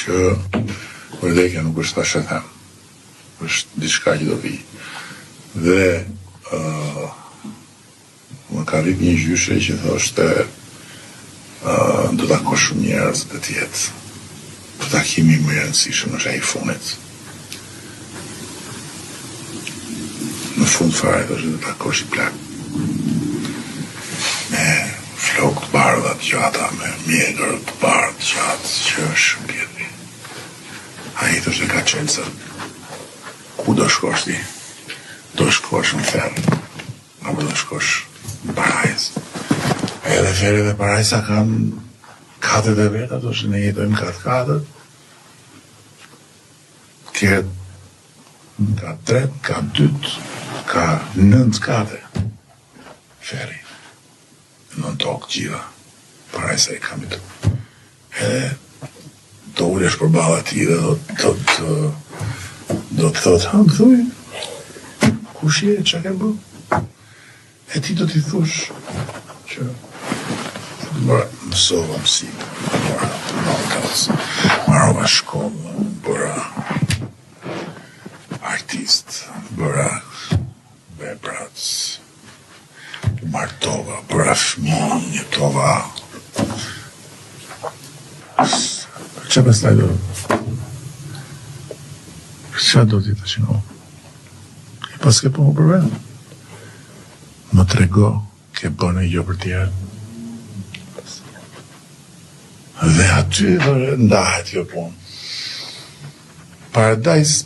që vdekja nuk është tash e them, është diçka që do vi. Dhe më ka rrit një gjyshe që thoshte do takosh shumë njerëz të tjetë. Për takimi më i rëndësishëm është ai i fundit. Në fund fare thoshte do takosh i plak. Me flokë të bardha të gjata, me mjegër të bardhë të gjatë, që është shumë pjetri. Ai thoshte ka qelësa. Ku do shkosh ti? Do shkosh në ferë, apo do shkosh në parajs. Edhe ferë dhe parajsa kanë katët e vetë, ato që ne jetojmë katët. Tjerët ka 3, ka 2, ka 9 kate. Feri. Në tokë gjitha. Parajsa i kam i të. Edhe do ulesh për balla ti dhe do të thotë, ha, më thuj, kush je, që ke bë? E ti do t'i thush që mësova mësime, bëra notas, marrova shkollë, bëra artist, bëra veprat, martova, bëra fëmijë, jetova. Që pastaj do? Që do t'i të qënë? E pas ke po për vetë? Më trego, ke bënë e jo për tjerë. Dhe aty ndahet jo punë. Paradise